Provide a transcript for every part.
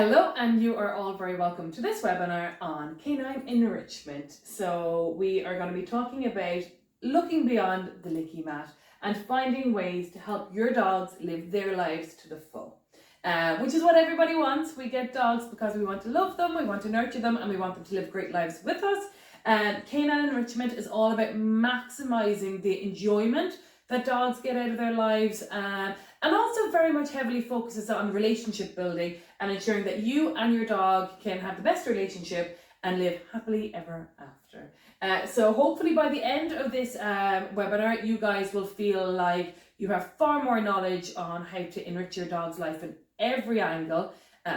Hello, and you are all very welcome to this webinar on canine enrichment. So we are going to be talking about looking beyond the licky mat and finding ways to help your dogs live their lives to the full, which is what everybody wants. We get dogs because we want to love them, we want to nurture them, and we want them to live great lives with us. Canine enrichment is all about maximizing the enjoyment that dogs get out of their lives, and also very much heavily focuses on relationship building and ensuring that you and your dog can have the best relationship and live happily ever after. So hopefully by the end of this webinar, you guys will feel like you have far more knowledge on how to enrich your dog's life in every angle,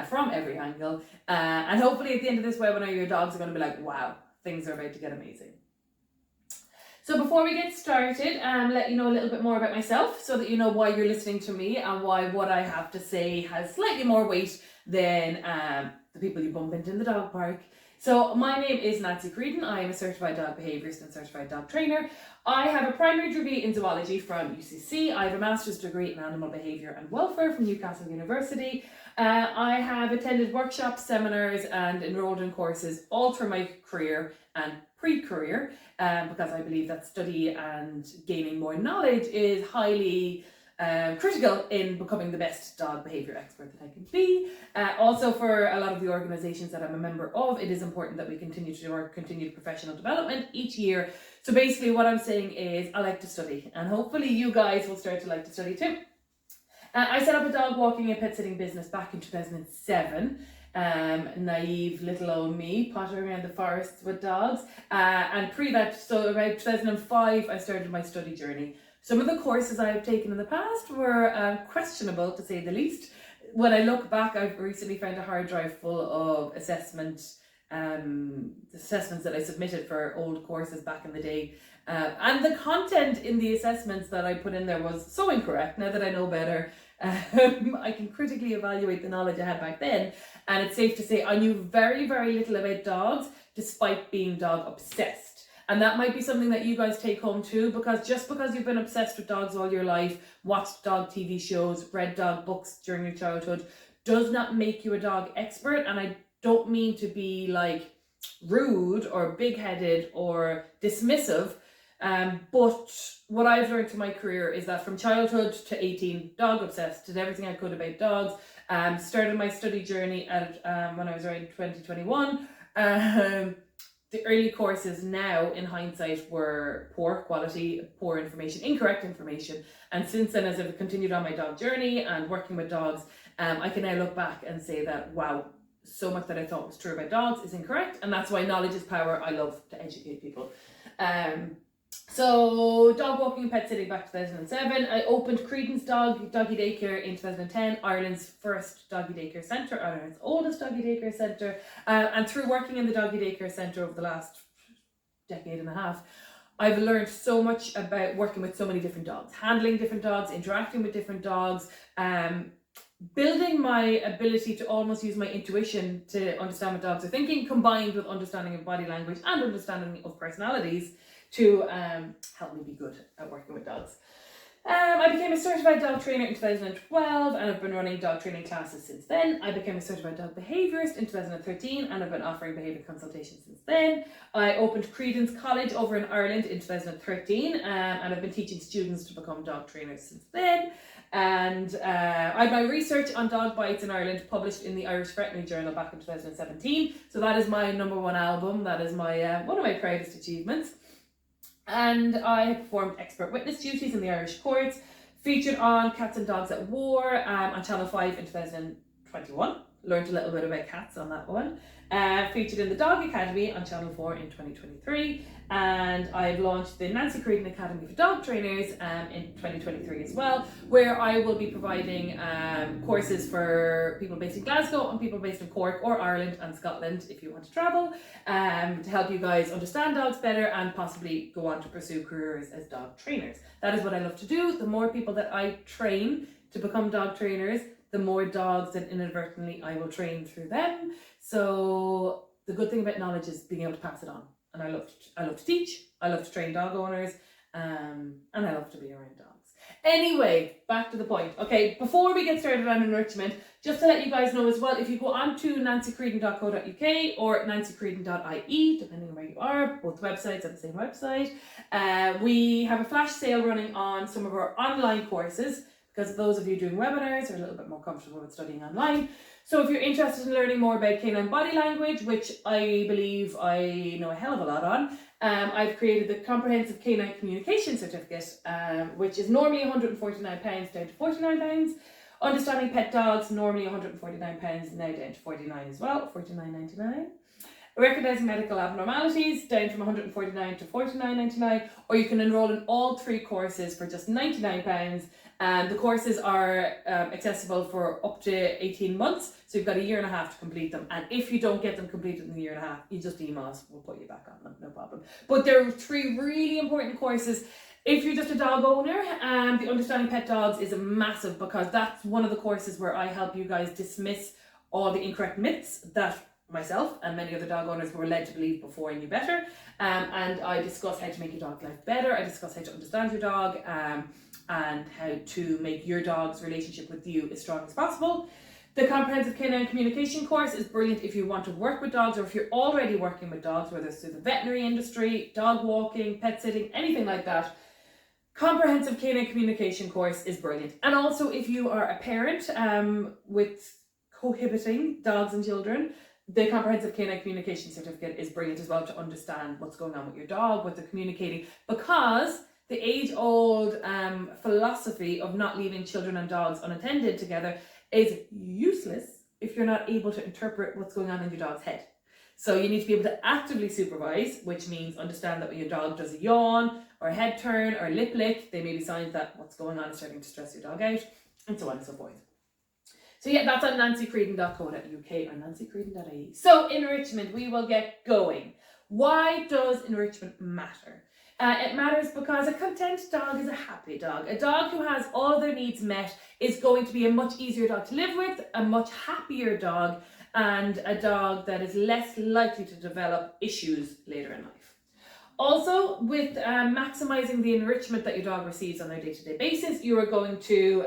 from every angle. And hopefully at the end of this webinar, your dogs are going to be like, wow, things are about to get amazing. So before we get started, let you know a little bit more about myself so that you know why you're listening to me and why what I have to say has slightly more weight than the people you bump into in the dog park. So my name is Nancy Creedon. I am a certified dog behaviourist and certified dog trainer. I have a primary degree in zoology from UCC. I have a master's degree in animal behaviour and welfare from Newcastle University. I have attended workshops, seminars and enrolled in courses all through my career and pre-career, because I believe that study and gaining more knowledge is highly critical in becoming the best dog behaviour expert that I can be. Also, for a lot of the organisations that I'm a member of, it is important that we continue to do our continued professional development each year. So basically what I'm saying is I like to study, and hopefully you guys will start to like to study too. I set up a dog walking and pet sitting business back in 2007. Naive little old me pottering around the forests with dogs, and pre that, so about 2005, I started my study journey. Some of the courses I've taken in the past were questionable, to say the least. When I look back, I've recently found a hard drive full of assessments that I submitted for old courses back in the day, and the content in the assessments that I put in there was so incorrect. Now that I know better, I can critically evaluate the knowledge I had back then, and it's safe to say I knew very, very little about dogs despite being dog obsessed. And that might be something that you guys take home too, because just because you've been obsessed with dogs all your life, watched dog TV shows, read dog books during your childhood, does not make you a dog expert. And I don't mean to be like rude or big-headed or dismissive, but what I've learned in my career is that from childhood to 18, dog obsessed, did everything I could about dogs. Started my study journey at when I was around 2021. The early courses now, in hindsight, were poor quality, poor information, incorrect information. And since then, as I've continued on my dog journey and working with dogs, I can now look back and say that, wow, so much that I thought was true about dogs is incorrect. And that's why knowledge is power. I love to educate people. So dog walking and pet sitting back 2007. I opened Creedon's doggy daycare in 2010, Ireland's first doggy daycare centre, Ireland's oldest doggy daycare centre. And through working in the doggy daycare centre over the last decade and a half, I've learned so much about working with so many different dogs, handling different dogs, interacting with different dogs, building my ability to almost use my intuition to understand what dogs are thinking, combined with understanding of body language and understanding of personalities, to help me be good at working with dogs. I became a certified dog trainer in 2012 and I've been running dog training classes since then. I became a certified dog behaviourist in 2013 and I've been offering behaviour consultations since then. I opened Creedon's College over in Ireland in 2013 and I've been teaching students to become dog trainers since then. And I had my research on dog bites in Ireland published in the Irish Veterinary Journal back in 2017. So that is my #1 album. That is my one of my proudest achievements. And I have performed expert witness duties in the Irish courts, featured on Cats and Dogs at War on Channel 5 in 2021. Learned a little bit about cats on that one. Featured in the Dog Academy on Channel 4 in 2023. And I've launched the Nancy Creedon Academy for Dog Trainers in 2023 as well, where I will be providing courses for people based in Glasgow and people based in Cork or Ireland and Scotland if you want to travel, to help you guys understand dogs better and possibly go on to pursue careers as dog trainers. That is what I love to do. The more people that I train to become dog trainers, the more dogs that inadvertently I will train through them. So the good thing about knowledge is being able to pass it on. And I love to teach, I love to train dog owners, and I love to be around dogs. Anyway, back to the point. Okay, before we get started on enrichment, just to let you guys know as well, if you go on to nancycreedon.co.uk or nancycreedon.ie, depending on where you are, both websites are the same website, we have a flash sale running on some of our online courses, because those of you doing webinars are a little bit more comfortable with studying online. So if you're interested in learning more about canine body language, which I believe I know a hell of a lot on, I've created the Comprehensive Canine Communication Certificate, which is normally £149 down to £49. Understanding Pet Dogs, normally £149, now down to £49 as well, £49.99. Recognising Medical Abnormalities, down from £149 to £49.99, or you can enrol in all 3 courses for just £99. And the courses are accessible for up to 18 months, so you've got 1.5 years to complete them. And if you don't get them completed in the 1.5 years, you just email us, we'll put you back on them, no problem. But there are 3 really important courses. If you're just a dog owner, the Understanding Pet Dogs is massive, because that's one of the courses where I help you guys dismiss all the incorrect myths that myself and many other dog owners were led to believe before I knew better. And I discuss how to make your dog life better. I discuss how to understand your dog, and how to make your dog's relationship with you as strong as possible. The Comprehensive Canine Communication course is brilliant if you want to work with dogs, or if you're already working with dogs, whether it's through the veterinary industry, dog walking, pet sitting, anything like that. Comprehensive Canine Communication course is brilliant. And also if you are a parent with cohabiting dogs and children, the Comprehensive Canine Communication Certificate is brilliant as well, to understand what's going on with your dog, what they're communicating, because the age-old philosophy of not leaving children and dogs unattended together is useless if you're not able to interpret what's going on in your dog's head. So you need to be able to actively supervise, which means understand that when your dog does a yawn or a head turn or a lip lick, they may be signs that what's going on is starting to stress your dog out, and so on and so forth. So yeah, that's on nancycreedon.co.uk or nancycreedon.ie. So enrichment, we will get going. Why does enrichment matter? It matters because a content dog is a happy dog. A dog who has all their needs met is going to be a much easier dog to live with, a much happier dog, and a dog that is less likely to develop issues later in life. Also, with maximising the enrichment that your dog receives on a day-to-day basis, you are going to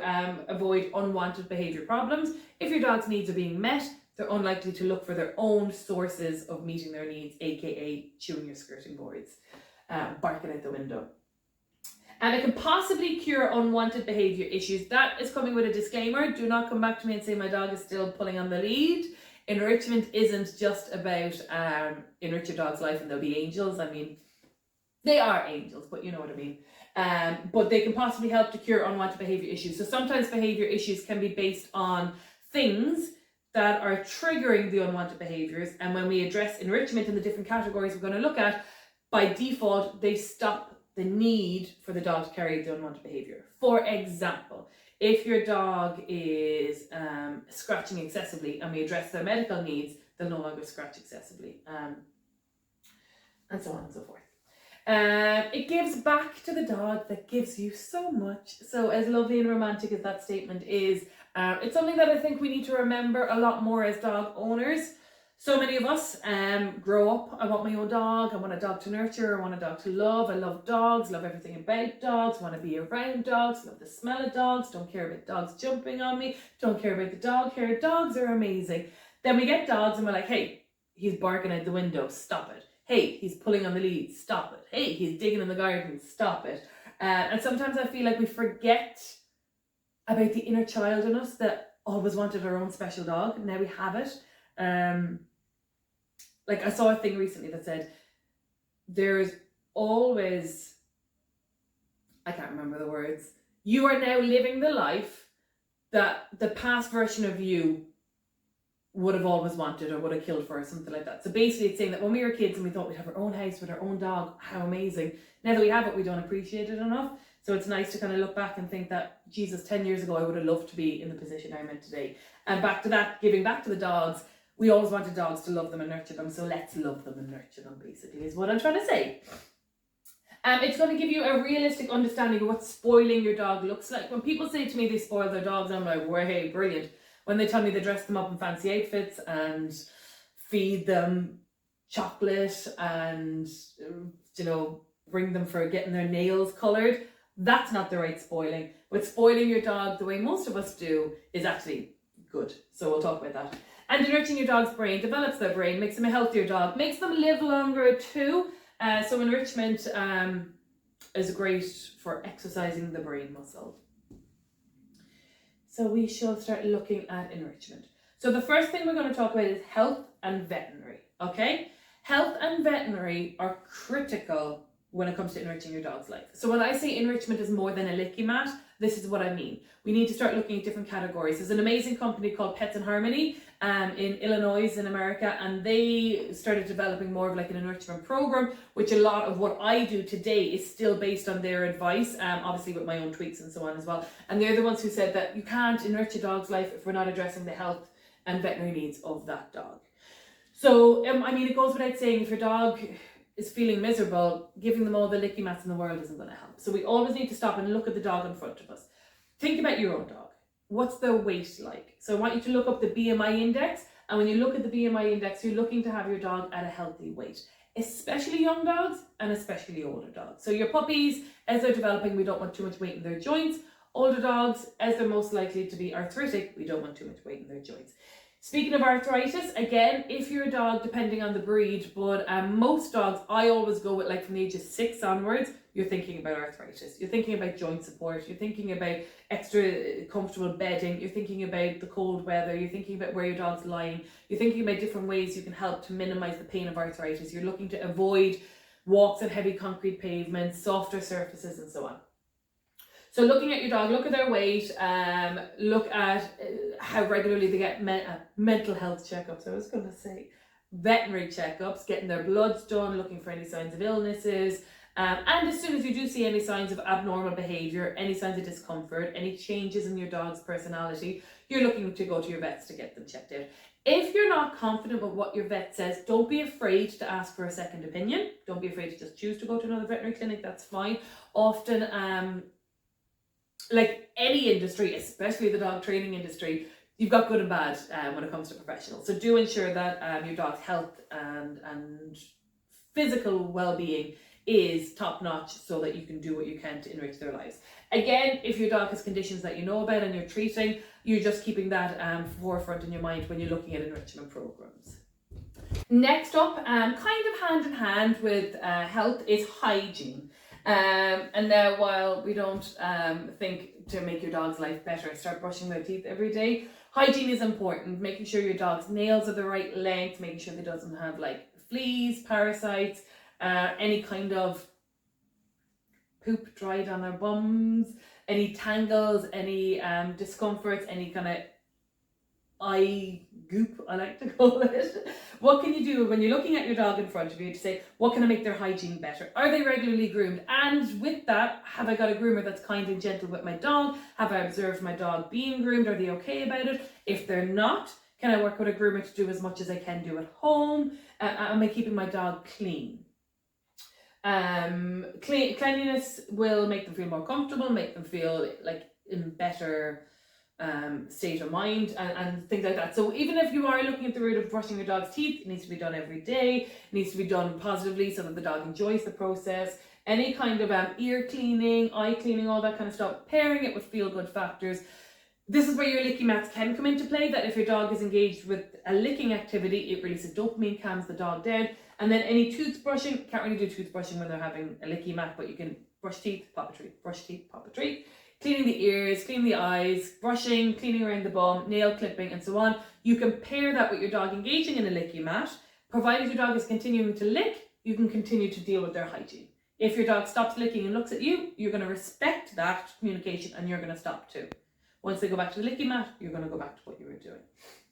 avoid unwanted behaviour problems. If your dog's needs are being met, they're unlikely to look for their own sources of meeting their needs, aka chewing your skirting boards, barking out the window. And it can possibly cure unwanted behaviour issues. That is coming with a disclaimer. Do not come back to me and say my dog is still pulling on the lead. Enrichment isn't just about enrich your dog's life and they'll be angels. I mean, they are angels, but you know what I mean. But they can possibly help to cure unwanted behaviour issues. So sometimes behaviour issues can be based on things that are triggering the unwanted behaviours. And when we address enrichment in the different categories we're going to look at, by default, they stop the need for the dog to carry the unwanted behaviour. For example, if your dog is scratching excessively and we address their medical needs, they'll no longer scratch excessively, and so on and so forth. It gives back to the dog that gives you so much. So as lovely and romantic as that statement is, it's something that I think we need to remember a lot more as dog owners. So many of us grow up, I want my own dog, I want a dog to nurture, I want a dog to love, I love dogs, love everything about dogs, want to be around dogs, love the smell of dogs, don't care about dogs jumping on me, don't care about the dog hair, dogs are amazing. Then we get dogs and we're like, hey, he's barking out the window, stop it. Hey, he's pulling on the lead, stop it. Hey, he's digging in the garden, stop it. And sometimes I feel like we forget about the inner child in us that always wanted our own special dog. Now we have it. Like I saw a thing recently that said, there's always, I can't remember the words, you are now living the life that the past version of you would have always wanted or would have killed for, or something like that. So basically it's saying that when we were kids and we thought we'd have our own house with our own dog, how amazing. Now that we have it, we don't appreciate it enough. So it's nice to kind of look back and think that, Jesus, 10 years ago I would have loved to be in the position I'm in today. And back to that, giving back to the dogs, we always wanted dogs to love them and nurture them, so let's love them and nurture them, basically, is what I'm trying to say. It's going to give you a realistic understanding of what spoiling your dog looks like. When people say to me they spoil their dogs, I'm like, well, hey, brilliant. When they tell me they dress them up in fancy outfits and feed them chocolate and, you know, bring them for getting their nails coloured, that's not the right spoiling. But spoiling your dog the way most of us do is actually good. So we'll talk about that. And enriching your dog's brain develops their brain, makes them a healthier dog, makes them live longer too. So enrichment is great for exercising the brain muscle. So we shall start looking at enrichment. So the first thing we're going to talk about is health and veterinary, okay? Health and veterinary are critical when it comes to enriching your dog's life. So when I say enrichment is more than a licky mat, this is what I mean. We need to start looking at different categories. There's an amazing company called Pets in Harmony in Illinois in America, and they started developing more of like an enrichment program, which a lot of what I do today is still based on their advice, obviously with my own tweaks and so on as well. And they're the ones who said that you can't enrich a dog's life if we're not addressing the health and veterinary needs of that dog. So, I mean, it goes without saying, if your dog is feeling miserable, giving them all the licky mats in the world isn't going to help. So we always need to stop and look at the dog in front of us. Think about your own dog. What's their weight like? So I want you to look up the BMI index. And when you look at the BMI index, you're looking to have your dog at a healthy weight, especially young dogs and especially older dogs. So your puppies, as they're developing, we don't want too much weight in their joints. Older dogs, as they're most likely to be arthritic, we don't want too much weight in their joints. Speaking of arthritis, again, if you're a dog, depending on the breed, but most dogs, I always go with like from the age of 6 onwards, you're thinking about arthritis. You're thinking about joint support. You're thinking about extra comfortable bedding. You're thinking about the cold weather. You're thinking about where your dog's lying. You're thinking about different ways you can help to minimize the pain of arthritis. You're looking to avoid walks on heavy concrete pavements, softer surfaces, and so on. So looking at your dog, look at their weight, look at how regularly they get mental health checkups. I was going to say veterinary checkups, getting their bloods done, looking for any signs of illnesses. And as soon as you do see any signs of abnormal behaviour, any signs of discomfort, any changes in your dog's personality, you're looking to go to your vets to get them checked out. If you're not confident with what your vet says, don't be afraid to ask for a second opinion. Don't be afraid to just choose to go to another veterinary clinic, that's fine. Often, like any industry, especially the dog training industry, you've got good and bad when it comes to professionals. So do ensure that your dog's health and physical well-being is top-notch so that you can do what you can to enrich their lives. Again, if your dog has conditions that you know about and you're treating, you're just keeping that forefront in your mind when you're looking at enrichment programs. Next up, kind of hand in hand with health, is hygiene. And now, while we don't think to make your dog's life better, start brushing their teeth every day, hygiene is important. Making sure your dog's nails are the right length, making sure they doesn't have like fleas, parasites, any kind of poop dried on their bums, any tangles, any discomforts, any kind of eye goop, I like to call it. What can you do when you're looking at your dog in front of you to say, what can I make their hygiene better? Are they regularly groomed? And with that, have I got a groomer that's kind and gentle with my dog? Have I observed my dog being groomed? Are they okay about it? If they're not, can I work with a groomer to do as much as I can do at home? Am I keeping my dog clean? Cleanliness will make them feel more comfortable, make them feel like in better state of mind and things like that. So even if you are looking at the route of brushing your dog's teeth, it needs to be done every day. It needs to be done positively so that the dog enjoys the process. Any kind of ear cleaning, eye cleaning, all that kind of stuff, pairing it with feel-good factors. This is where your licky mats can come into play, that if your dog is engaged with a licking activity, it releases dopamine, calms the dog down. And then any toothbrushing, can't really do toothbrushing when they're having a licky mat, but you can brush teeth, pop a treat, brush teeth, pop a treat. Cleaning the ears, cleaning the eyes, brushing, cleaning around the bum, nail clipping, and so on. You can pair that with your dog engaging in a licky mat. Provided your dog is continuing to lick, you can continue to deal with their hygiene. If your dog stops licking and looks at you, you're going to respect that communication and you're going to stop too. Once they go back to the licky mat, you're going to go back to what you were doing.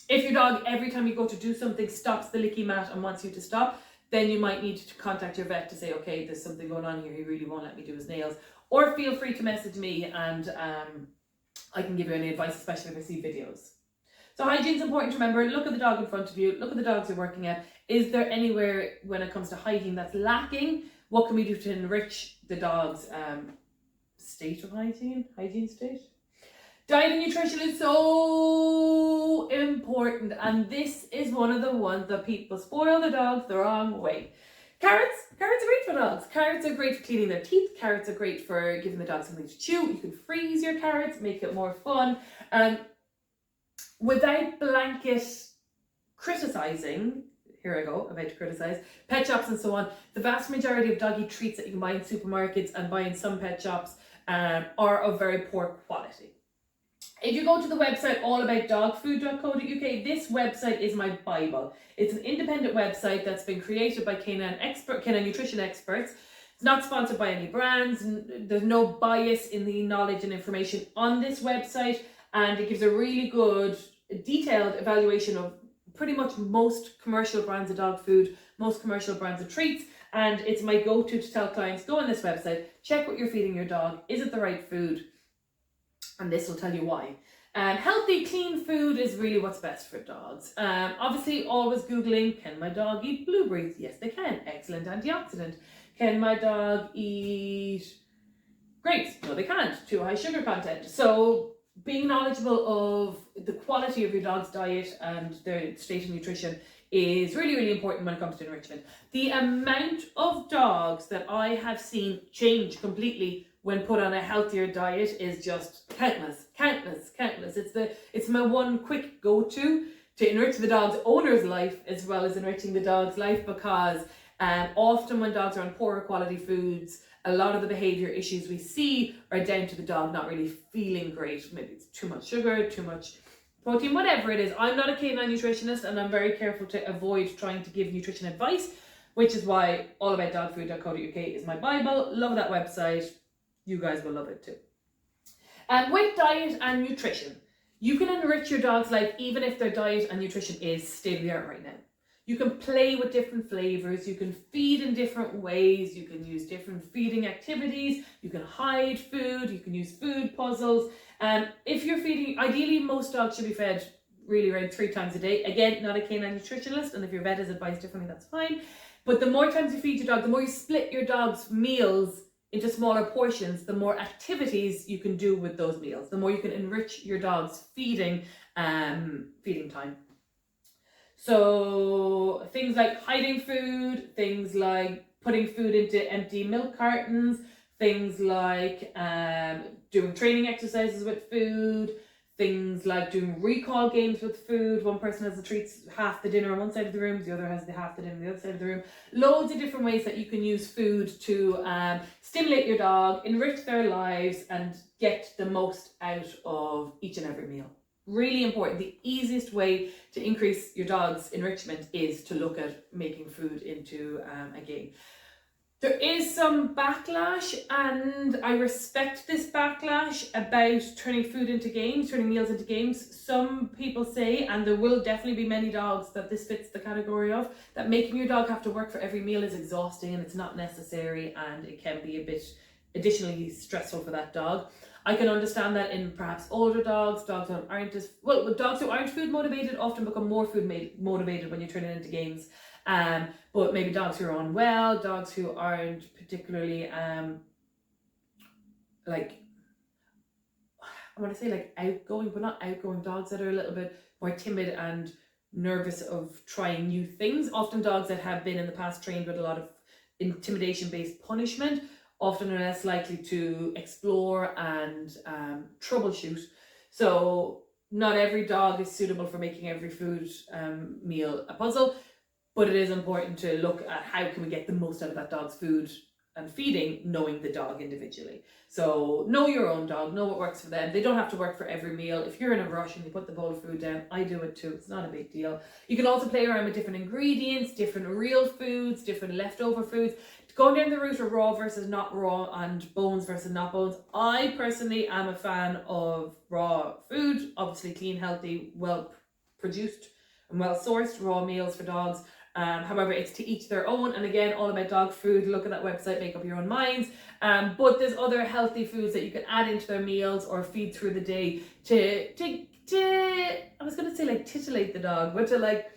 If your dog, every time you go to do something, stops the licky mat and wants you to stop, then you might need to contact your vet to say, okay, there's something going on here, he really won't let me do his nails. Or feel free to message me and I can give you any advice, especially if I see videos. So hygiene is important to remember. Look at the dog in front of you. Look at the dogs you're working at. Is there anywhere when it comes to hygiene that's lacking? What can we do to enrich the dog's state of hygiene state? Diet and nutrition is so important, and this is one of the ones that people spoil the dogs the wrong way. Carrots are great for dogs. Carrots are great for cleaning their teeth. Carrots are great for giving the dog something to chew. You can freeze your carrots, make it more fun. Without blanket criticizing, here I go, about to criticize, pet shops and so on, the vast majority of doggy treats that you can buy in supermarkets and buy in some pet shops are of very poor quality. If you go to the website allaboutdogfood.co.uk, this website is my Bible. It's an independent website that's been created by canine nutrition experts. It's not sponsored by any brands, and there's no bias in the knowledge and information on this website, and it gives a really good, detailed evaluation of pretty much most commercial brands of dog food, most commercial brands of treats, and it's my go-to to tell clients, go on this website, check what you're feeding your dog, is it the right food? And this will tell you why. Healthy, clean food is really what's best for dogs. Obviously, always Googling, can my dog eat blueberries? Yes, they can. Excellent antioxidant. Can my dog eat grapes? No, they can't. Too high sugar content. So being knowledgeable of the quality of your dog's diet and their state of nutrition is really, really important when it comes to enrichment. The amount of dogs that I have seen change completely when put on a healthier diet is just countless. It's my one quick go-to to enrich the dog's owner's life as well as enriching the dog's life, because often when dogs are on poorer quality foods, a lot of the behavior issues we see are down to the dog not really feeling great. Maybe it's too much sugar, too much protein, whatever it is. I'm not a canine nutritionist, and I'm very careful to avoid trying to give nutrition advice, which is why allaboutdogfood.co.uk is my Bible. Love that website. You guys will love it too. With diet and nutrition, you can enrich your dog's life even if their diet and nutrition is state of the art right now. You can play with different flavors, you can feed in different ways, you can use different feeding activities, you can hide food, you can use food puzzles. If you're feeding, ideally most dogs should be fed really around 3 times a day. Again, not a canine nutritionist, and if your vet has advised differently, that's fine. But the more times you feed your dog, the more you split your dog's meals into smaller portions, the more activities you can do with those meals, the more you can enrich your dog's feeding time. So things like hiding food, things like putting food into empty milk cartons, things like doing training exercises with food, things like doing recall games with food. One person has the treats, half the dinner on one side of the room, the other has the half the dinner on the other side of the room. Loads of different ways that you can use food to stimulate your dog, enrich their lives, and get the most out of each and every meal. Really important. The easiest way to increase your dog's enrichment is to look at making food into a game. There is some backlash, and I respect this backlash about turning food into games, turning meals into games. Some people say, and there will definitely be many dogs that this fits the category of, that making your dog have to work for every meal is exhausting and it's not necessary, and it can be a bit additionally stressful for that dog. I can understand that in perhaps older dogs, dogs who aren't food motivated often become more food motivated when you turn it into games. But maybe dogs who are unwell, dogs who aren't particularly outgoing, but not outgoing, dogs that are a little bit more timid and nervous of trying new things. Often dogs that have been in the past trained with a lot of intimidation-based punishment often are less likely to explore and troubleshoot. So not every dog is suitable for making every food meal a puzzle, but it is important to look at how can we get the most out of that dog's food and feeding, knowing the dog individually. So know your own dog, know what works for them. They don't have to work for every meal. If you're in a rush and you put the bowl of food down, I do it too. It's not a big deal. You can also play around with different ingredients, different real foods, different leftover foods. Going down the route of raw versus not raw and bones versus not bones. I personally am a fan of raw food, obviously clean, healthy, well produced and well sourced raw meals for dogs. However, it's to each their own, and again, all about dog food. Look at that website, make up your own minds. But there's other healthy foods that you can add into their meals or feed through the day to I was gonna say like titillate the dog, but to like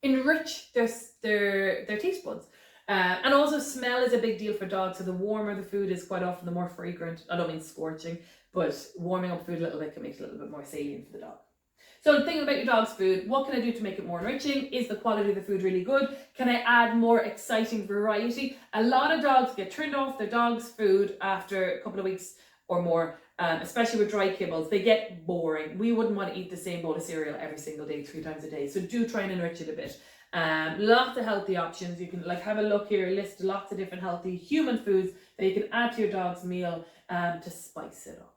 enrich their taste buds. And also smell is a big deal for dogs. So the warmer the food is, quite often the more fragrant. I don't mean scorching, but warming up food a little bit can make it a little bit more salient for the dog. So thinking about your dog's food, what can I do to make it more enriching? Is the quality of the food really good? Can I add more exciting variety? A lot of dogs get turned off their dog's food after a couple of weeks or more, especially with dry kibbles. They get boring. We wouldn't want to eat the same bowl of cereal every single day, 3 times a day. So do try and enrich it a bit. Lots of healthy options. You can have a look here, list lots of different healthy human foods that you can add to your dog's meal to spice it up.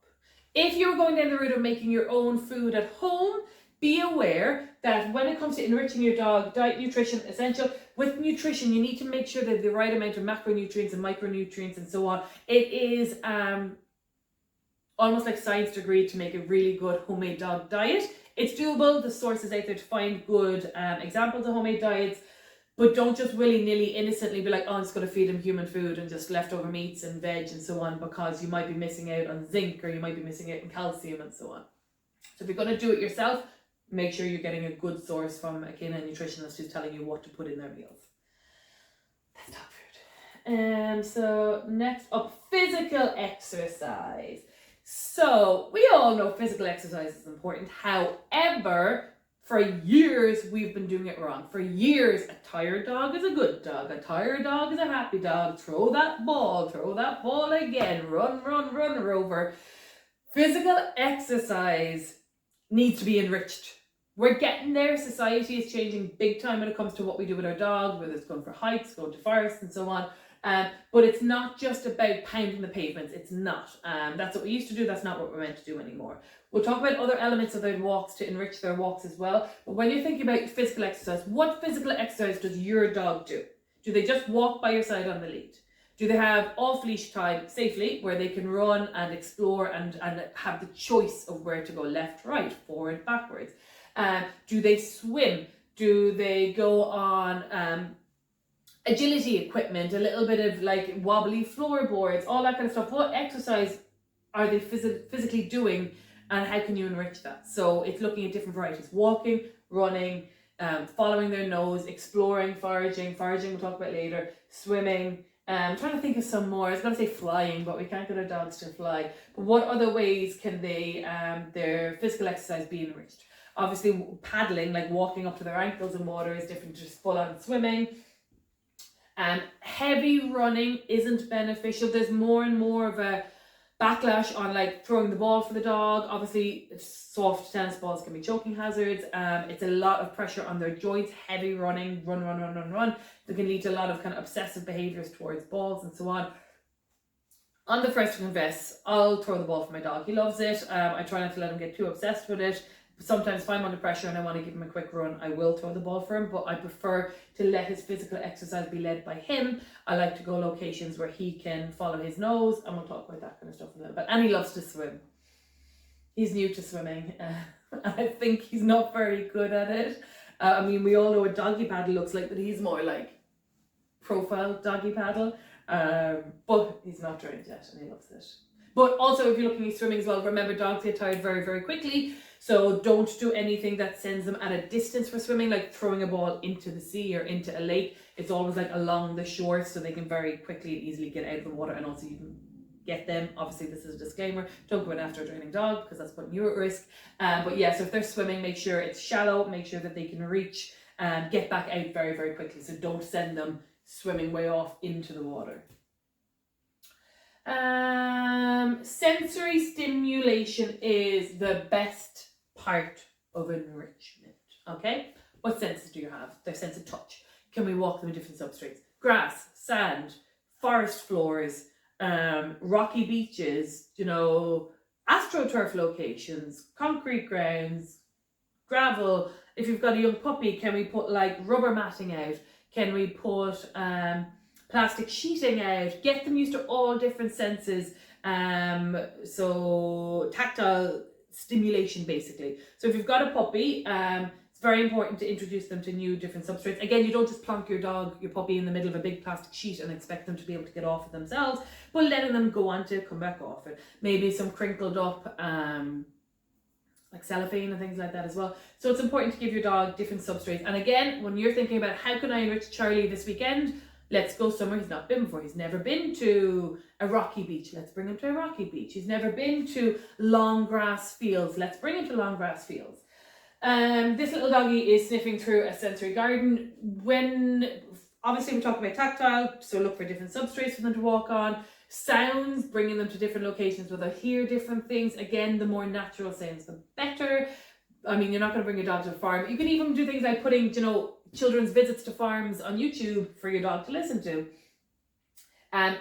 If you're going down the route of making your own food at home, be aware that when it comes to enriching your dog, diet, nutrition, essential. With nutrition, you need to make sure that the right amount of macronutrients and micronutrients and so on. It is almost like science degree to make a really good homemade dog diet. It's doable. The sources out there to find good examples of homemade diets, but don't just willy-nilly innocently be like, oh, I'm just going to feed him human food and just leftover meats and veg and so on, because you might be missing out on zinc or you might be missing out on calcium and so on. So if you're going to do it yourself, make sure you're getting a good source from a canine nutritionist who's telling you what to put in their meals. That's dog food. So next up, physical exercise. So we all know physical exercise is important. However, for years we've been doing it wrong. For years, a tired dog is a good dog. A tired dog is a happy dog. Throw that ball again. Run, Rover. Physical exercise needs to be enriched. We're getting there. Society is changing big time when it comes to what we do with our dogs, whether it's going for hikes, going to forests and so on. But it's not just about pounding the pavements. It's not. That's what we used to do. That's not what we're meant to do anymore. We'll talk about other elements of their walks to enrich their walks as well. But when you're thinking about physical exercise, what physical exercise does your dog do? Do they just walk by your side on the lead? Do they have off-leash time safely where they can run and explore and have the choice of where to go, left, right, forward, backwards? Do they swim? Do they go on agility equipment, a little bit of like wobbly floorboards, all that kind of stuff? What exercise are they physically doing, and how can you enrich that? So it's looking at different varieties: walking, running, following their nose, exploring, foraging we'll talk about later, swimming. I'm trying to think of some more. I was going to say flying, but we can't get our dogs to fly. But what other ways can they their physical exercise be enriched? Obviously, paddling, like walking up to their ankles in water, is different to just full-on swimming. Heavy running isn't beneficial. There's more and more of a backlash on like throwing the ball for the dog. Obviously, soft tennis balls can be choking hazards. It's a lot of pressure on their joints. Heavy running, run. That can lead to a lot of kind of obsessive behaviors towards balls and so on. I'm the first to confess, I'll throw the ball for my dog. He loves it. I try not to let him get too obsessed with it. Sometimes if I'm under pressure and I want to give him a quick run, I will throw the ball for him, but I prefer to let his physical exercise be led by him. I like to go locations where he can follow his nose, and we'll talk about that kind of stuff in a little bit. And he loves to swim. He's new to swimming. I think he's not very good at it. I mean, we all know what doggy paddle looks like, but he's more like profile doggy paddle. But he's not trained yet, and he loves it. But also, if you're looking at swimming as well, remember dogs get tired very, very quickly. So don't do anything that sends them at a distance for swimming, like throwing a ball into the sea or into a lake. It's always like along the shore, so they can very quickly and easily get out of the water, and also you can get them. Obviously, this is a disclaimer. Don't go in after a drowning dog, because that's putting you at risk. But yeah, so if they're swimming, make sure it's shallow, make sure that they can reach and get back out very, very quickly. So don't send them swimming way off into the water. Sensory stimulation is the best part of enrichment. Okay, what senses do you have? Their sense of touch. Can we walk them in different substrates? Grass, sand, forest floors, rocky beaches, astroturf locations, concrete grounds, gravel. If you've got a young puppy, can we put like rubber matting out? Can we put plastic sheeting out? Get them used to all different senses. So tactile stimulation, basically. So if you've got a puppy, it's very important to introduce them to new different substrates. Again, you don't just plonk your puppy in the middle of a big plastic sheet and expect them to be able to get off it themselves, but letting them go on to come back off it. Maybe some crinkled up like cellophane and things like that as well. So it's important to give your dog different substrates. And again, when you're thinking about how can I enrich Charlie this weekend, let's go somewhere he's not been before. He's never been to a rocky beach. Let's bring him to a rocky beach. He's never been to long grass fields. Let's bring him to long grass fields. This little doggy is sniffing through a sensory garden. Obviously we're talking about tactile, so look for different substrates for them to walk on. Sounds, bringing them to different locations where they'll hear different things. Again, the more natural sounds, the better. I mean, you're not going to bring your dog to a farm. You can even do things like putting, children's visits to farms on YouTube for your dog to listen to.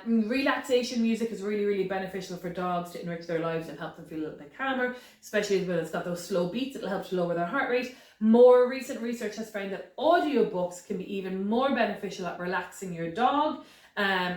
Relaxation music is really, really beneficial for dogs to enrich their lives and help them feel a little bit calmer, especially when it's got those slow beats. It'll help to lower their heart rate. More recent research has found that audiobooks can be even more beneficial at relaxing your dog.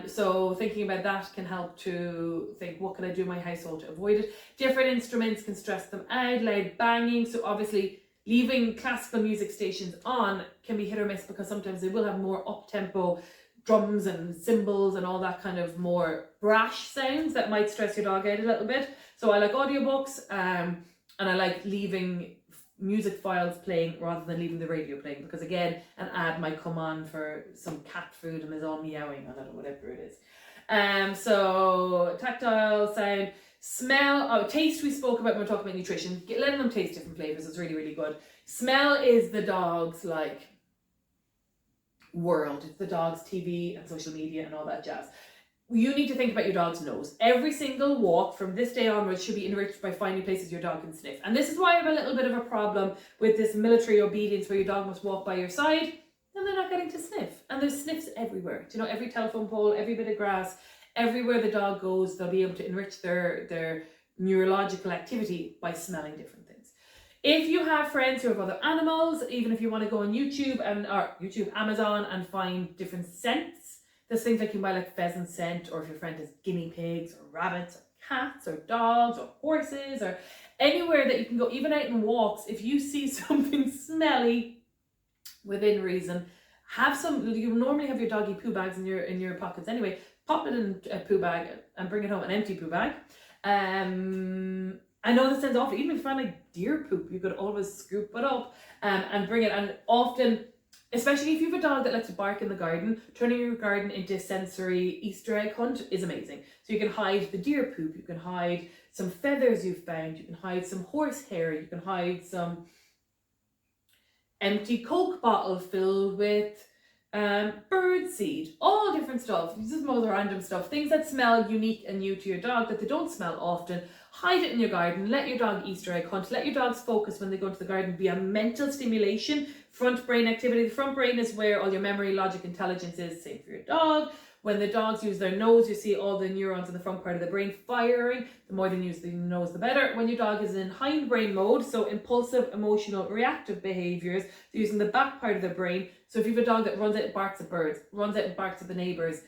So thinking about that can help to think, what can I do in my household to avoid it? Different instruments can stress them out, loud banging. So obviously leaving classical music stations on can be hit or miss, because sometimes they will have more up-tempo drums and cymbals and all that kind of more brash sounds that might stress your dog out a little bit. So I like audiobooks, and I like leaving music files playing rather than leaving the radio playing, because again, an ad might come on for some cat food and there's all meowing on it or whatever it is. So tactile, sound, smell, taste we spoke about when we talking about nutrition. Letting them taste different flavors is really, really good. Smell is the dog's world. It's the dog's TV and social media and all that jazz. You need to think about your dog's nose. Every single walk from this day onwards should be enriched by finding places your dog can sniff. And this is why I have a little bit of a problem with this military obedience where your dog must walk by your side and they're not getting to sniff. And there's sniffs everywhere. Every telephone pole, every bit of grass, everywhere the dog goes, they'll be able to enrich their neurological activity by smelling different things. If you have friends who have other animals, even if you want to go on YouTube Amazon and find different scents, there's things like you buy pheasant scent, or if your friend has guinea pigs or rabbits or cats or dogs or horses, or anywhere that you can go, even out in walks, if you see something smelly within reason, you normally have your doggy poo bags in your pockets anyway, pop it in a poo bag and bring it home, an empty poo bag. I know this sounds awful, even if you find deer poop, you could always scoop it up and bring it. And often, especially if you have a dog that likes to bark in the garden, turning your garden into a sensory Easter egg hunt is amazing. So you can hide the deer poop, you can hide some feathers you've found, you can hide some horse hair, you can hide some empty Coke bottle filled with bird seed, all different stuff. This is more random stuff, things that smell unique and new to your dog that they don't smell often. Hide it in your garden, let your dog Easter egg hunt, let your dogs focus when they go into the garden, be a mental stimulation, front brain activity. The front brain is where all your memory, logic, intelligence is, same for your dog. When the dogs use their nose, you see all the neurons in the front part of the brain firing. The more they use the nose, the better. When your dog is in hindbrain mode, so impulsive, emotional, reactive behaviors, they're using the back part of the brain. So if you have a dog that runs out and barks at birds, runs out and barks at the neighbours,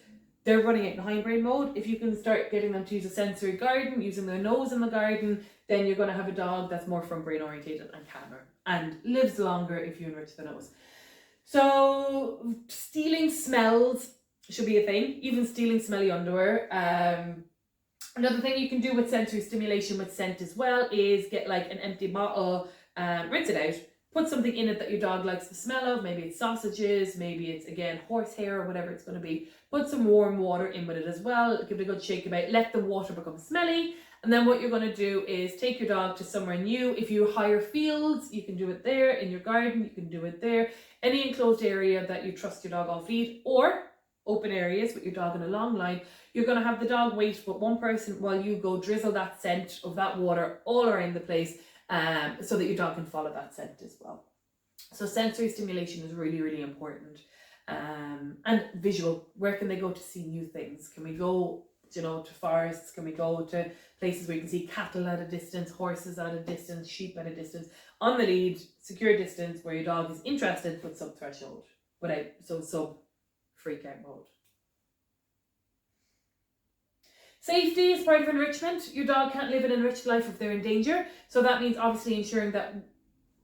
they're running it in hindbrain mode. If you can start getting them to use a sensory garden, using their nose in the garden, then you're going to have a dog that's more front brain orientated and calmer and lives longer if you enrich the nose. So stealing smells should be a thing, even stealing smelly underwear. Another thing you can do with sensory stimulation with scent as well is get an empty bottle, rinse it out, put something in it that your dog likes the smell of. Maybe it's sausages, maybe it's again horsehair or whatever it's going to be. Put some warm water in with it as well, give it a good shake about, let the water become smelly. And then what you're going to do is take your dog to somewhere new. If you hire fields, you can do it there. In your garden, you can do it there. Any enclosed area that you trust your dog off lead, or open areas with your dog in a long line. You're going to have the dog wait with one person while you go drizzle that scent of that water all around the place, so that your dog can follow that scent as well. So sensory stimulation is really, really important. And visual, where can they go to see new things? Can we go, to forests? Can we go to places where you can see cattle at a distance, horses at a distance, sheep at a distance, on the lead, secure distance where your dog is interested but sub-threshold, without sub-freak out mode. Safety is part of enrichment. Your dog can't live an enriched life if they're in danger. So that means obviously ensuring that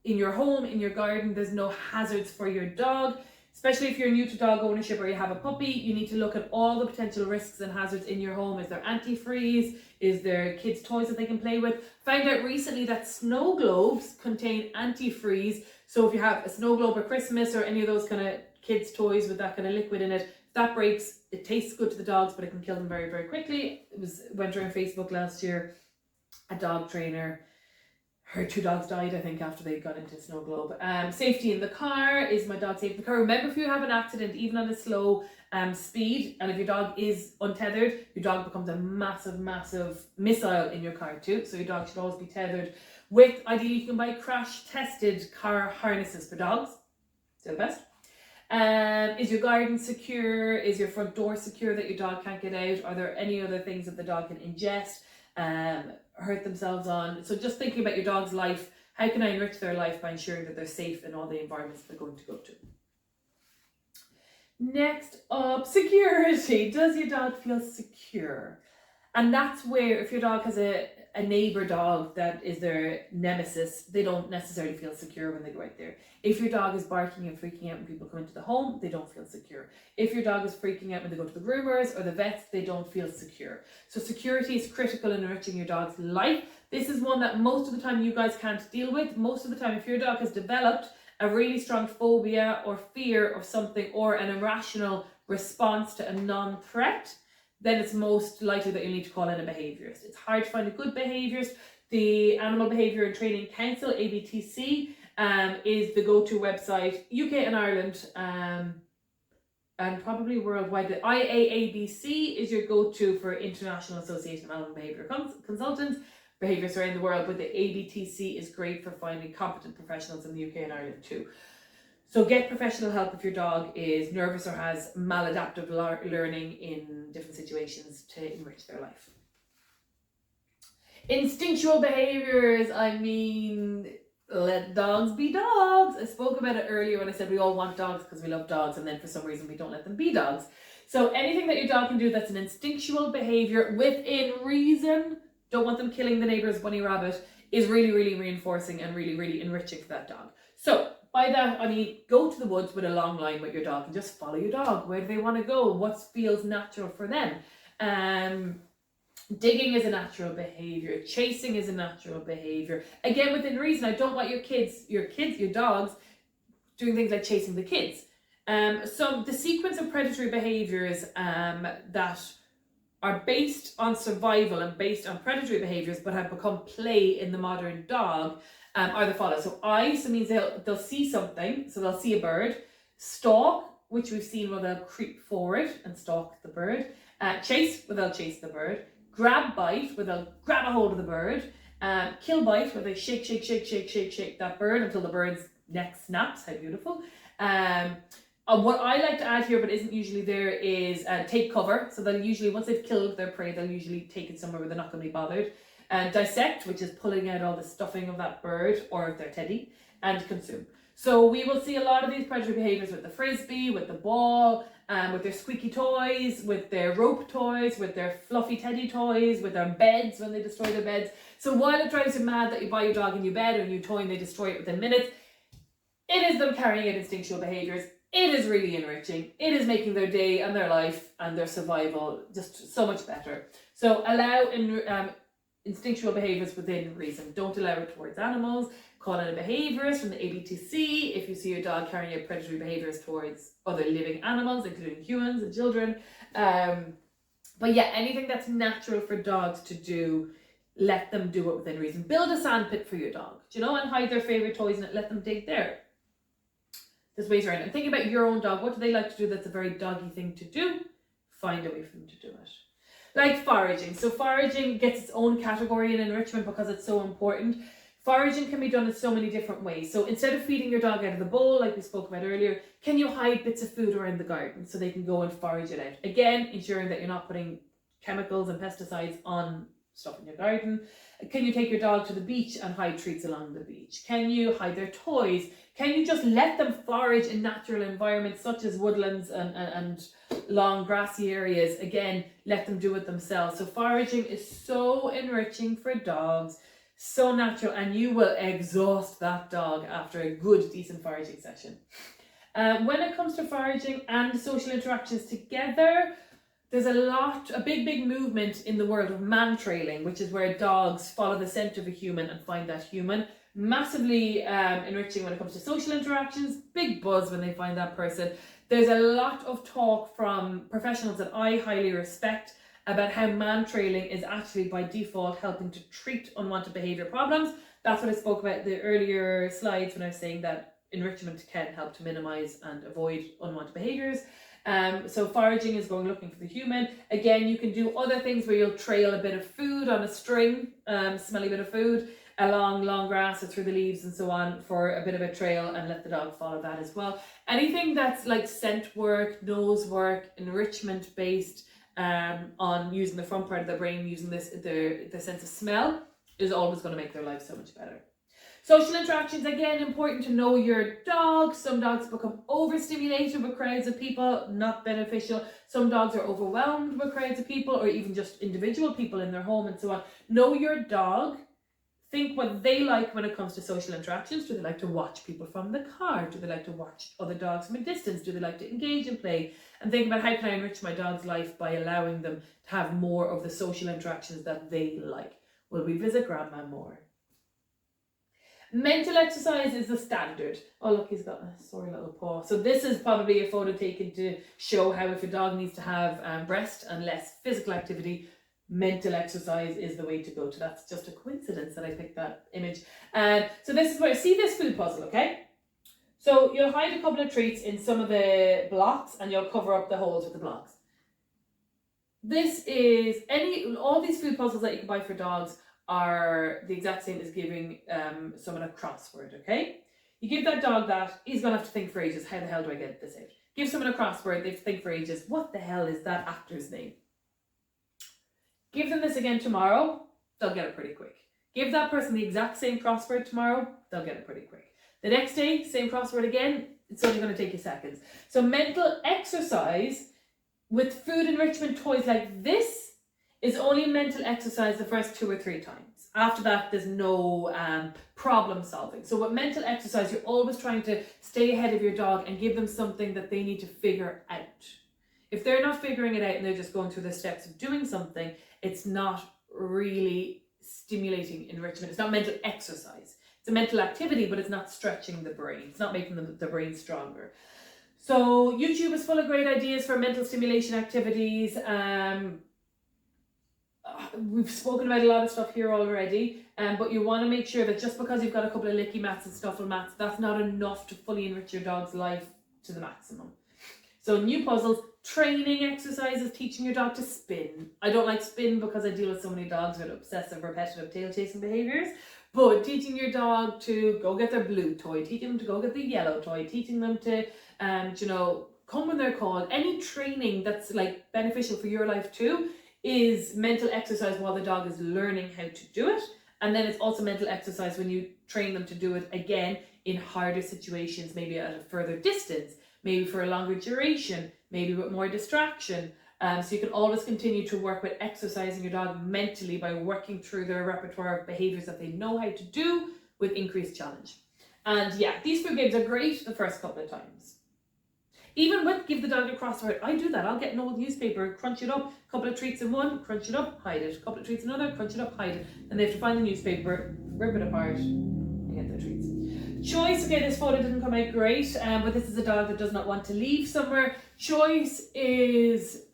in your home, in your garden, there's no hazards for your dog. Especially if you're new to dog ownership or you have a puppy, you need to look at all the potential risks and hazards in your home. Is there antifreeze? Is there kids' toys that they can play with? Found out recently that snow globes contain antifreeze. So if you have a snow globe at Christmas or any of those kind of kids' toys with that kind of liquid in it, if that breaks, it tastes good to the dogs, but it can kill them very, very quickly. Went around Facebook last year, a dog trainer, her 2 dogs died, I think, after they got into a snow globe. Safety in the car. Is my dog safe in the car? Remember, if you have an accident, even on a slow speed, and if your dog is untethered, your dog becomes a massive, massive missile in your car too. So your dog should always be tethered with, ideally you can buy crash tested car harnesses for dogs. They're the best. Is your garden secure? Is your front door secure that your dog can't get out? Are there any other things that the dog can ingest, hurt themselves on? So just thinking about your dog's life, how can I enrich their life by ensuring that they're safe in all the environments they're going to go to? Next up, security. Does your dog feel secure? And that's where, if your dog has a neighbor dog that is their nemesis, they don't necessarily feel secure when they go out there. If your dog is barking and freaking out when people come into the home, they don't feel secure. If your dog is freaking out when they go to the groomers or the vets, they don't feel secure. So security is critical in enriching your dog's life. This is one that most of the time you guys can't deal with. Most of the time, if your dog has developed a really strong phobia or fear of something, or an irrational response to a non-threat, then it's most likely that you need to call in a behaviourist. It's hard to find a good behaviourist. The Animal Behaviour and Training Council, ABTC, is the go-to website, UK and Ireland, and probably worldwide. The IAABC is your go-to for International Association of Animal Behaviour Consultants, behaviourists around the world, but the ABTC is great for finding competent professionals in the UK and Ireland too. So get professional help if your dog is nervous or has maladaptive learning in different situations to enrich their life. Instinctual behaviours, I mean, let dogs be dogs. I spoke about it earlier when I said we all want dogs because we love dogs, and then for some reason we don't let them be dogs. So anything that your dog can do that's an instinctual behaviour within reason, don't want them killing the neighbour's bunny rabbit, is really, really reinforcing and really, really enriching for that dog. So by that, I mean, go to the woods with a long line with your dog and just follow your dog. Where do they want to go? What feels natural for them? Digging is a natural behaviour. Chasing is a natural behaviour. Again, within reason. I don't want your dogs doing things like chasing the kids. So the sequence of predatory behaviours that are based on survival and based on predatory behaviours but have become play in the modern dog are the following. So eyes, means they'll see something, so they'll see a bird. Stalk, which we've seen where they'll creep forward and stalk the bird. Chase, where they'll chase the bird. Grab bite, where they'll grab a hold of the bird. Kill bite, where they shake that bird until the bird's neck snaps. How beautiful. What I like to add here, but isn't usually there, is take cover. So they'll usually, once they've killed their prey, they'll usually take it somewhere where they're not going to be bothered. Dissect, which is pulling out all the stuffing of that bird or their teddy, and consume. So we will see a lot of these predatory behaviours with the frisbee, with the ball, with their squeaky toys, with their rope toys, with their fluffy teddy toys, with their beds when they destroy their beds. So while it drives you mad that you buy your dog a new bed or a new toy and they destroy it within minutes, it is them carrying out instinctual behaviours. It is really enriching. It is making their day and their life and their survival just so much better. So allow instinctual behaviours within reason. Don't allow it towards animals. Call in a behaviourist from the ABTC if you see your dog carrying out predatory behaviours towards other living animals, including humans and children. But yeah, anything that's natural for dogs to do, let them do it within reason. Build a sandpit for your dog, and hide their favourite toys in it. Let them dig there. There's ways around it. And think about your own dog. What do they like to do that's a very doggy thing to do? Find a way for them to do it. Like foraging. So foraging gets its own category in enrichment because it's so important. Foraging can be done in so many different ways. So instead of feeding your dog out of the bowl, like we spoke about earlier, can you hide bits of food around the garden so they can go and forage it out? Again, ensuring that you're not putting chemicals and pesticides on stuff in your garden. Can you take your dog to the beach and hide treats along the beach? Can you hide their toys? Can you just let them forage in natural environments such as woodlands and long grassy areas? Again, let them do it themselves. So foraging is so enriching for dogs, so natural, and you will exhaust that dog after a good, decent foraging session. When it comes to foraging and social interactions together, there's a big movement in the world of man trailing, which is where dogs follow the scent of a human and find that human. Massively enriching when it comes to social interactions, big buzz when they find that person. There's a lot of talk from professionals that I highly respect about how man trailing is actually by default helping to treat unwanted behaviour problems That's what I spoke about in the earlier slides when I was saying that enrichment can help to minimize and avoid unwanted behaviors. So foraging is going looking for the human. Again, you can do other things where you'll trail a bit of food on a string, smelly bit of food, along long grass or through the leaves and so on for a bit of a trail, and let the dog follow that as well. Anything that's like scent work, nose work, enrichment based on using the front part of the brain, using the sense of smell, is always going to make their life so much better. Social interactions, again, important to know your dog. Some dogs become overstimulated with crowds of people, not beneficial. Some dogs are overwhelmed with crowds of people, or even just individual people in their home and so on. Know your dog. Think what they like when it comes to social interactions. Do they like to watch people from the car? Do they like to watch other dogs from a distance? Do they like to engage and play? And think about, how can I enrich my dog's life by allowing them to have more of the social interactions that they like? Will we visit grandma more? Mental exercise is the standard. Oh look, he's got a sorry little paw. So this is probably a photo taken to show how if a dog needs to have rest and less physical activity, mental exercise is the way to go to. That's just a coincidence that I picked that image. So this is where, see this food puzzle, okay? So you'll hide a couple of treats in some of the blocks and you'll cover up the holes with the blocks. This is all these food puzzles that you can buy for dogs are the exact same as giving someone a crossword, okay? You give that dog that, he's going to have to think for ages, how the hell do I get this out? Give someone a crossword, they have to think for ages, what the hell is that actor's name? Give them this again tomorrow, they'll get it pretty quick. Give that person the exact same crossword tomorrow, they'll get it pretty quick. The next day, same crossword again, it's only going to take you seconds. So mental exercise with food enrichment toys like this is only mental exercise the first 2 or 3 times. After that, there's no problem solving. So with mental exercise, you're always trying to stay ahead of your dog and give them something that they need to figure out. If they're not figuring it out and they're just going through the steps of doing something, it's not really stimulating enrichment. It's not mental exercise. It's a mental activity, but it's not stretching the brain. It's not making the brain stronger. So YouTube is full of great ideas for mental stimulation activities. We've spoken about a lot of stuff here already, but you want to make sure that just because you've got a couple of licky mats and stuffle mats, that's not enough to fully enrich your dog's life to the maximum. So new puzzles, training exercises, teaching your dog to spin. I don't like spin because I deal with so many dogs with obsessive, repetitive tail chasing behaviors, but teaching your dog to go get their blue toy, teaching them to go get the yellow toy, teaching them to, come when they're called. Any training that's like beneficial for your life too is mental exercise while the dog is learning how to do it. And then it's also mental exercise when you train them to do it again in harder situations, maybe at a further distance, maybe for a longer duration, maybe with more distraction. So you can always continue to work with exercising your dog mentally by working through their repertoire of behaviors that they know how to do with increased challenge. And yeah, these food games are great the first couple of times. Even with give the dog a crossword, I do that. I'll get an old newspaper, crunch it up, a couple of treats in one, crunch it up, hide it. A couple of treats in another, crunch it up, hide it. And they have to find the newspaper, rip it apart, and get their treats. Choice, okay, this photo didn't come out great, but this is a dog that does not want to leave somewhere. Choice is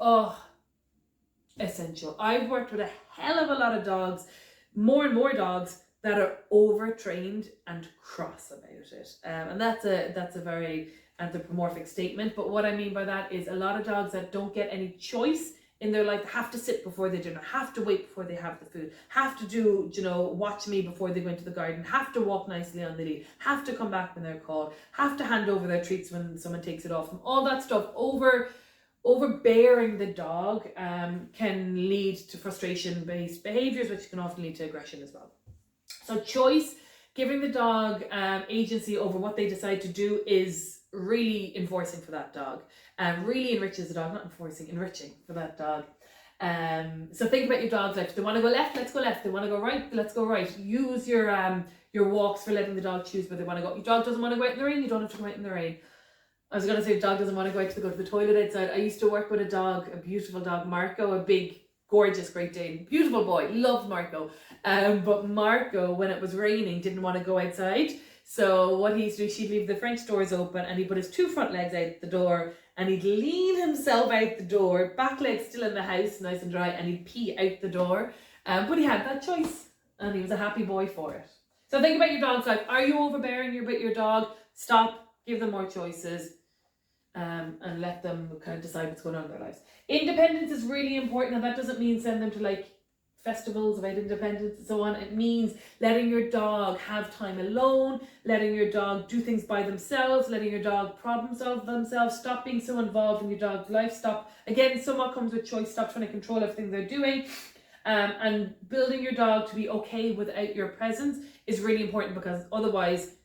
essential. I've worked with a hell of a lot of dogs, more and more dogs, that are overtrained and cross about it. And that's a very anthropomorphic statement, but what I mean by that is a lot of dogs that don't get any choice in their life, have to sit before they dinner, have to wait before they have the food, have to do, watch me before they go into the garden, have to walk nicely on the lead, have to come back when they're called, have to hand over their treats when someone takes it off them. All that stuff, overbearing the dog can lead to frustration-based behaviors, which can often lead to aggression as well. So choice, giving the dog agency over what they decide to do, is really enforcing for that dog, really enriches the dog, not enforcing, enriching for that dog. So think about your dog's life. If they want to go left, let's go left. They want to go right, let's go right. Use your walks for letting the dog choose where they want to go. Your dog doesn't want to go out in the rain, you don't have to go out in the rain. I was going to say, your dog doesn't want to go out to go to the toilet outside. I used to work with a dog, a beautiful dog, Marco, a big, gorgeous Great Dane, beautiful boy, loved Marco. But Marco, when it was raining, didn't want to go outside. So what he used to do, she'd leave the French doors open and he'd put his 2 front legs out the door and he'd lean himself out the door, back legs still in the house, nice and dry, and he'd pee out the door. But he had that choice and he was a happy boy for it. So think about your dog's life. Are you overbearing with your dog? Stop, give them more choices, and let them kind of decide what's going on in their lives. Independence is really important, and that doesn't mean send them to like festivals about independence and so on. It means letting your dog have time alone, letting your dog do things by themselves, letting your dog problem solve themselves. Stop being so involved in your dog's life. Stop, again, somewhat comes with choice. Stop trying to control everything they're doing. And building your dog to be okay without your presence is really important, because otherwise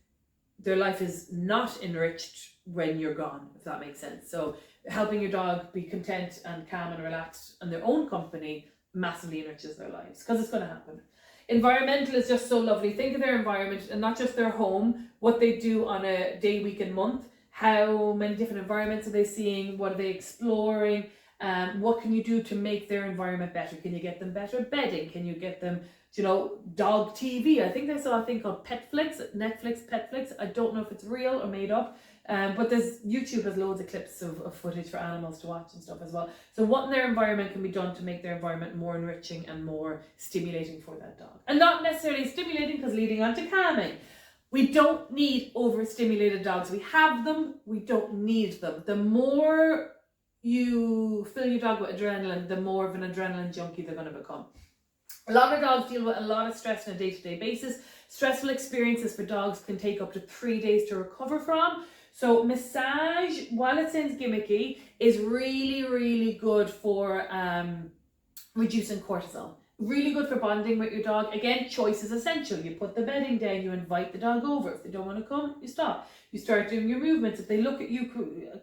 their life is not enriched when you're gone, if that makes sense. So helping your dog be content and calm and relaxed in their own company massively enriches their lives, because it's going to happen. Environmental is just so lovely. Think of their environment and not just their home, what they do on a day, week and month. How many different environments are they seeing? What are they exploring? What can you do to make their environment better? Can you get them better bedding? Can you get them, dog TV? I think they saw a thing called Netflix Petflix. I don't know if it's real or made up. But YouTube has loads of clips of footage for animals to watch and stuff as well. So what in their environment can be done to make their environment more enriching and more stimulating for that dog? And not necessarily stimulating, because leading on to calming. We don't need overstimulated dogs. We have them, we don't need them. The more you fill your dog with adrenaline, the more of an adrenaline junkie they're going to become. A lot of dogs deal with a lot of stress on a day-to-day basis. Stressful experiences for dogs can take up to 3 days to recover from. So massage, while it sounds gimmicky, is really, really good for reducing cortisol. Really good for bonding with your dog. Again, choice is essential. You put the bedding down, you invite the dog over. If they don't want to come, you stop. You start doing your movements. If they look at you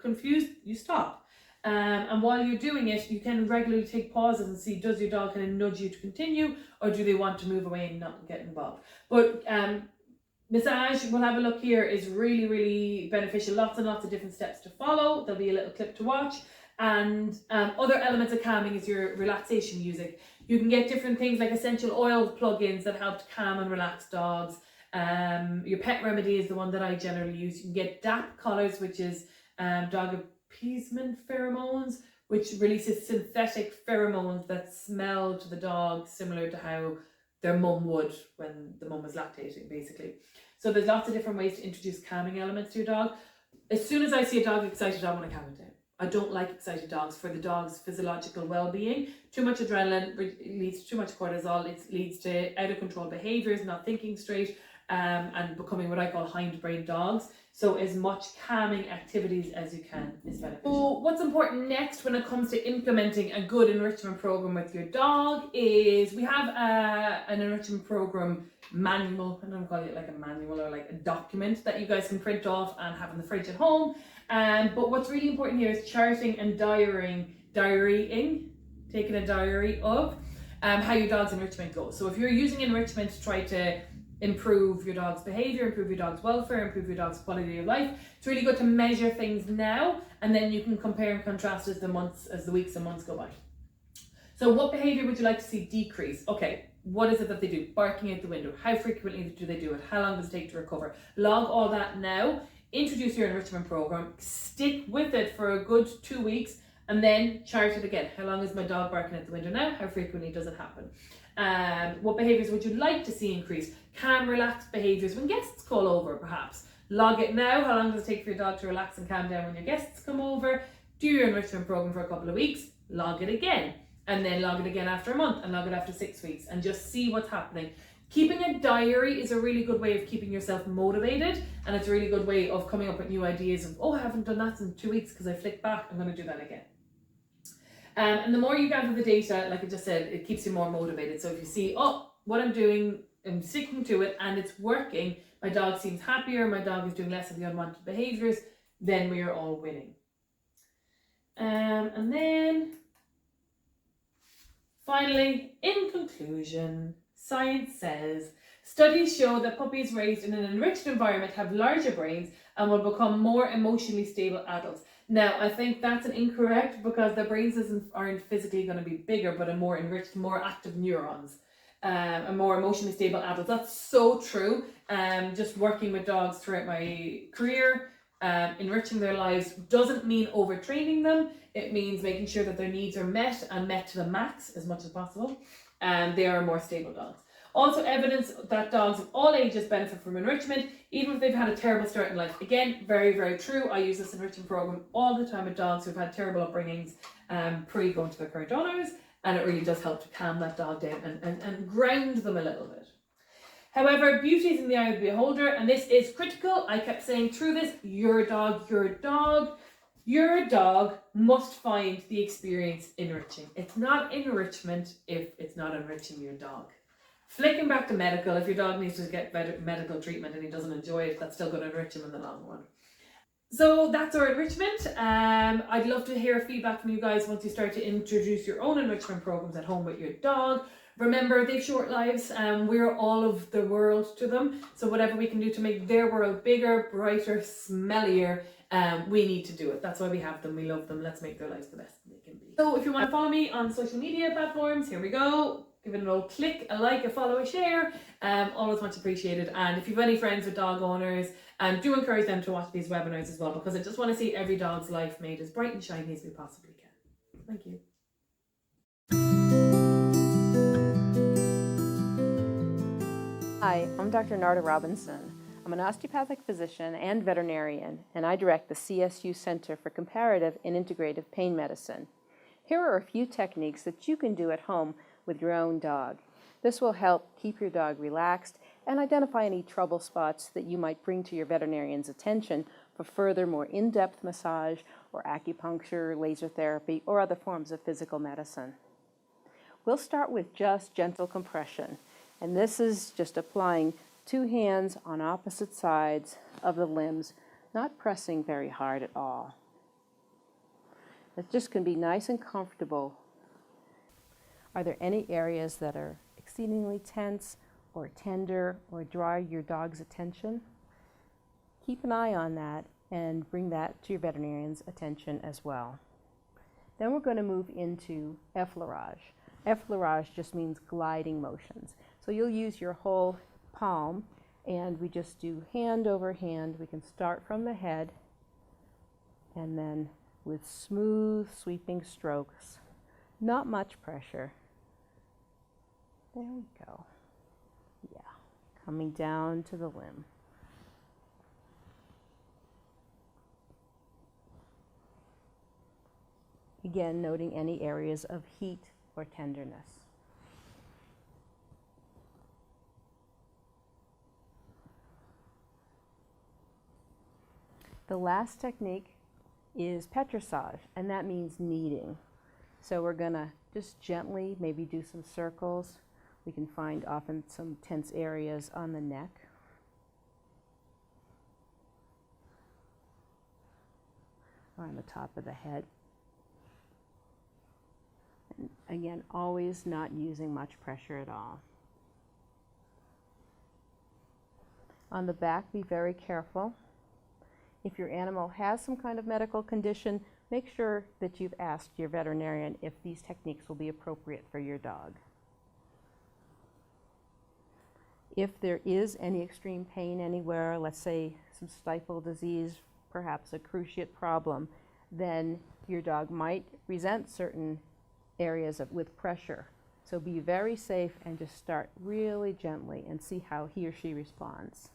confused, you stop. And while you're doing it, you can regularly take pauses and see, does your dog kind of nudge you to continue, or do they want to move away and not get involved? But massage, we'll have a look here, is really, really beneficial. Lots and lots of different steps to follow. There'll be a little clip to watch. And other elements of calming is your relaxation music. You can get different things like essential oil plugins that help to calm and relax dogs. Your Pet Remedy is the one that I generally use. You can get DAP collars, which is dog appeasement pheromones, which releases synthetic pheromones that smell to the dog similar to how their mum would when the mum was lactating, basically. So there's lots of different ways to introduce calming elements to your dog. As soon as I see a dog excited, I want to calm it down. I don't like excited dogs for the dog's physiological well-being. Too much adrenaline leads to too much cortisol. It leads to out of control behaviors, not thinking straight, and becoming what I call hindbrain dogs. So as much calming activities as you can is beneficial. So what's important next when it comes to implementing a good enrichment program with your dog is we have an enrichment program manual. I don't call it like a manual or like a document that you guys can print off and have in the fridge at home. But what's really important here is charting and diarying, taking a diary of how your dog's enrichment goes. So if you're using enrichment to try to improve your dog's behavior, improve your dog's welfare, improve your dog's quality of life, it's really good to measure things now, and then you can compare and contrast as the weeks and months go by. So what behavior would you like to see decrease? Okay, what is it that they do? Barking out the window. How frequently do they do it? How long does it take to recover? Log all that now. Introduce your enrichment program. Stick with it for a good 2 weeks, and then chart it again. How long is my dog barking at the window now? How frequently does it happen? What behaviors would you like to see increase? Calm, relaxed behaviors when guests call over, perhaps. Log it now. How long does it take for your dog to relax and calm down when your guests come over? Do your enrichment program for a couple of weeks. Log it again. And then log it again after a month, and log it after 6 weeks, and just see what's happening. Keeping a diary is a really good way of keeping yourself motivated, and it's a really good way of coming up with new ideas of, oh, I haven't done that in 2 weeks because I flicked back, I'm going to do that again. And the more you gather the data, like I just said, it keeps you more motivated. So if you see, oh, what I'm doing, I'm sticking to it and it's working, my dog seems happier, my dog is doing less of the unwanted behaviors, then we are all winning. And then finally, in conclusion, science says, studies show that puppies raised in an enriched environment have larger brains and will become more emotionally stable adults. Now, I think that's an incorrect, because their brains aren't physically going to be bigger, but are more enriched, more active neurons, and more emotionally stable adults. That's so true. Just working with dogs throughout my career, enriching their lives doesn't mean overtraining them. It means making sure that their needs are met, and met to the max as much as possible. They are more stable dogs. Also evidence that dogs of all ages benefit from enrichment, even if they've had a terrible start in life. Again, very, very true. I use this enrichment program all the time with dogs who've had terrible upbringings pre going to their current owners, and it really does help to calm that dog down and ground them a little bit. However, beauty is in the eye of the beholder, and this is critical. I kept saying through this, your dog must find the experience enriching. It's not enrichment if it's not enriching your dog. Flicking back to medical, if your dog needs to get better medical treatment and he doesn't enjoy it, that's still going to enrich him in the long run. So that's our enrichment. I'd love to hear feedback from you guys once you start to introduce your own enrichment programs at home with your dog. Remember, they've short lives. We're all of the world to them. So whatever we can do to make their world bigger, brighter, smellier, we need to do it. That's why we have them. We love them. Let's make their lives the best they can be. So if you want to follow me on social media platforms, here we go. Give it an old click, a like, a follow, a share. Always much appreciated. And if you've any friends with dog owners, do encourage them to watch these webinars as well, because I just want to see every dog's life made as bright and shiny as we possibly can. Thank you. Hi, I'm Dr. Narda Robinson. I'm an osteopathic physician and veterinarian, and I direct the CSU Center for Comparative and Integrative Pain Medicine. Here are a few techniques that you can do at home with your own dog. This will help keep your dog relaxed and identify any trouble spots that you might bring to your veterinarian's attention for further, more in-depth massage or acupuncture, laser therapy, or other forms of physical medicine. We'll start with just gentle compression, and this is just applying 2 hands on opposite sides of the limbs, not pressing very hard at all. It just can be nice and comfortable. Are there any areas that are exceedingly tense or tender or draw your dog's attention? Keep an eye on that and bring that to your veterinarian's attention as well. Then we're going to move into effleurage. Effleurage just means gliding motions. So you'll use your whole palm, and we just do hand over hand. We can start from the head, and then with smooth sweeping strokes, not much pressure. There we go. Yeah, coming down to the limb. Again, noting any areas of heat or tenderness. The last technique is petrissage, and that means kneading. So we're going to just gently maybe do some circles. We can find often some tense areas on the neck. Or on the top of the head. And again, always not using much pressure at all. On the back, be very careful. If your animal has some kind of medical condition, make sure that you've asked your veterinarian if these techniques will be appropriate for your dog. If there is any extreme pain anywhere, let's say some stifle disease, perhaps a cruciate problem, then your dog might resent certain areas with pressure. So be very safe and just start really gently and see how he or she responds.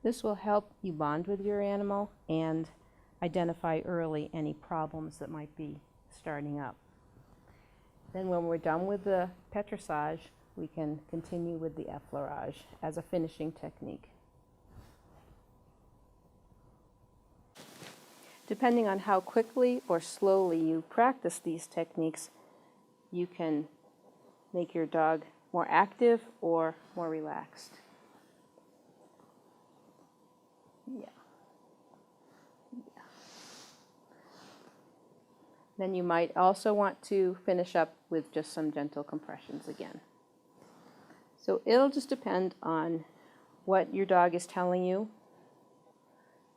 This will help you bond with your animal and identify early any problems that might be starting up. Then when we're done with the petrissage, we can continue with the effleurage as a finishing technique. Depending on how quickly or slowly you practice these techniques, you can make your dog more active or more relaxed. Yeah. Then you might also want to finish up with just some gentle compressions again. So it'll just depend on what your dog is telling you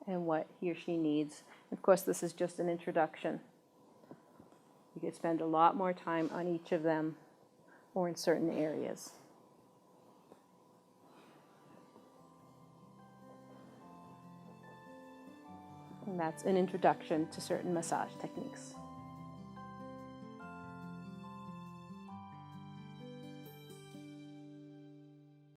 and what he or she needs. Of course, this is just an introduction. You could spend a lot more time on each of them or in certain areas. And that's an introduction to certain massage techniques.